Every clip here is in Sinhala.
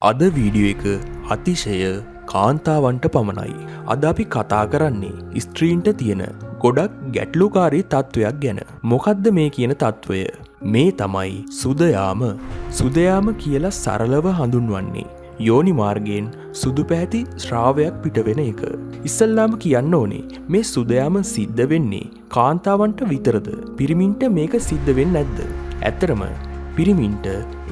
අද වීඩියෝ එක අතිශය කාන්තාවන්ට පමණයි. අද අපි කතා කරන්නේ ස්ත්‍රීන්ට තියෙන ගොඩක් ගැටලුකාරී තත්වයක් ගැන. මොකද්ද මේ කියන තත්වය? මේ තමයි සුදයාම. සුදයාම කියලා සරලව හඳුන්වන්නේ යෝනි මාර්ගයෙන් සුදු පැහැති ශ්‍රාවයක් පිටවෙන එක. ඉස්සල්ලාම කියන්න ඕනේ මේ සුදයාම සිද්ධ වෙන්නේ කාන්තාවන්ට විතරද? පිරිමින්ට මේක සිද්ධ වෙන්නේ නැද්ද? ඇත්තරම පිරිමින්ට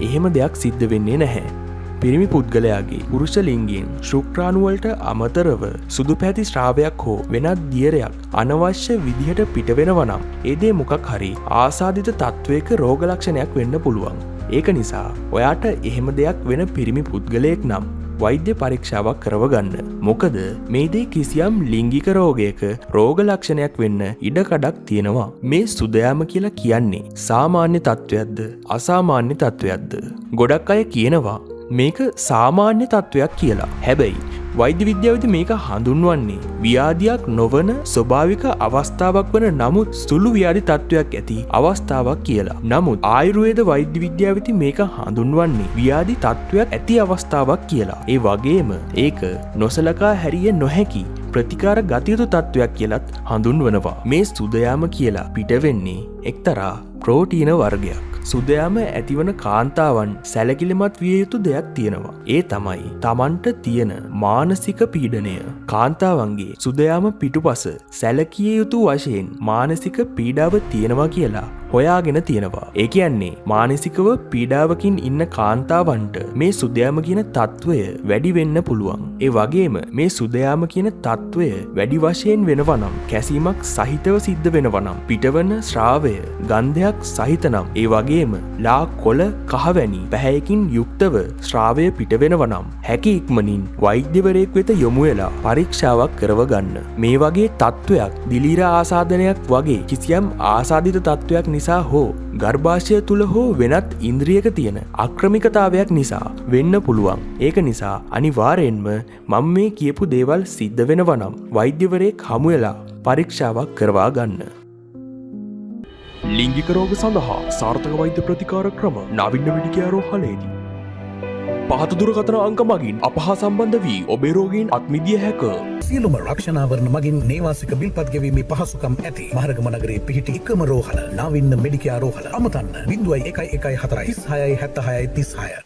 එහෙම දෙයක් සිද්ධ වෙන්නේ නැහැ. පිරිමි පුද්ගලයාගේ පුරුෂ ලිංගයෙන් ශුක්‍රාණුවලට අමතරව සුදු පැහැති ශ්‍රාවයක් හෝ වෙනත් දියරයක් අනවශ්‍ය විදිහට පිට වෙනවා නම් ඒ දේ මොකක් හරි ආසාදිත තත්වයක රෝග ලක්ෂණයක් වෙන්න පුළුවන්. ඒක නිසා ඔයාට එහෙම දෙයක් වෙන පිරිමි පුද්ගලයෙක් නම් වෛද්‍ය පරීක්ෂාවක් කරවගන්න. මොකද මේ දේ කිසියම් ලිංගික රෝගයක රෝග ලක්ෂණයක් වෙන්න ඉඩ කඩක් තියෙනවා. මේ සුදයාම කියලා කියන්නේ සාමාන්‍ය තත්වයක්ද අසාමාන්‍ය තත්වයක්ද? ගොඩක් අය කියනවා මේක සාමාන්‍ය තත්වයක් කියලා. හැබැයි වෛද්‍ය විද්‍යාවේදී මේක හඳුන්වන්නේ ව්‍යාධියක් නොවන ස්වභාවික අවස්ථාවක් වන නමුත් සුළු ව්‍යාධි තත්වයක් ඇති අවස්ථාවක් කියලා. නමුත් ආයුර්වේද වෛද්‍ය විද්‍යාවේදී මේක හඳුන්වන්නේ ව්‍යාධි තත්වයක් ඇති අවස්ථාවක් කියලා. ඒ වගේම ඒක නොසලකා හැරිය නොහැකි ප්‍රතිකාර ගතියුතු තත්වයක් කියලත් හඳුන්වනවා. මේ සුදයාම කියලා පිටවෙන්නේ එක්තරා ප්‍රෝටීන වර්ගයක්. සුදයාම ඇතිවන කාන්තාවන් සැලකිලිමත් විය යුතු දෙයක් තියෙනවා. ඒ තමයි තමන්ට තියෙන මානසික පීඩනය. කාන්තාවන්ගේ සුදයාම පිටුපස සැලකිය යුතු වශයෙන් මානසික පීඩාව තියෙනවා කියලා හොයාගෙන තියෙනවා. ඒ කියන්නේ මානසිකව පීඩාවකින් ඉන්න කාන්තාවන්ට මේ සුදයාම කියන තත්වය වැඩි වෙන්න පුළුවන්. ඒ වගේම මේ සුදයාම කියන තත්වය වැඩි වශයෙන් වෙනවා නම් කැසීමක් සහිතව සිද්ධ වෙනවා නම් පිටවන ශ්‍රාවය ගන්ධයක් සහිත නම් ඒ වගේම ලා කොළ කහවැනි පැහැයකින් යුක්තව ශ්‍රාවය පිට වෙනවා නම් හැකි ඉක්මනින් වෛද්‍යවරයෙක් වෙත යොමු වෙලා පරීක්ෂාවක් කරව ගන්න. මේ වගේ තත්වයක් දිලීර ආසාදනයක් වගේ කිසියම් ආසාදිත තත්වයක් නිසා හෝ ගර්භාෂය තුල හෝ වෙනත් ඉන්ද්‍රියක තියෙන අක්‍රමිකතාවයක් නිසා වෙන්න පුළුවන්. ඒක නිසා අනිවාර්යෙන්ම මම මේ කියපු දේවල් සිද්ධ වෙනවා නම් වෛද්‍යවරයෙක් හමු වෙලා පරීක්ෂාවක් කරවා ගන්න. ලිංගික රෝග සඳහා සාර්ථක වෛද්‍ය ප්‍රතිකාර ක්‍රම නවීන මෙඩිකේර් රෝහලේදී පහත දුරකථන අංක මගින් අප හා සම්බන්ධ වී ඔබේ රෝගීන් අත්මිදිය හැක. සියලුම රක්ෂණාවරණ මගින් නේවාසික බිල්පත් ගෙවීමේ පහසුකම් ඇති මහරගම නගරයේ පිහිටි එකම රෝහල නවීන මෙඩිකේර් රෝහල. අමතන්න 0114 36 76 36.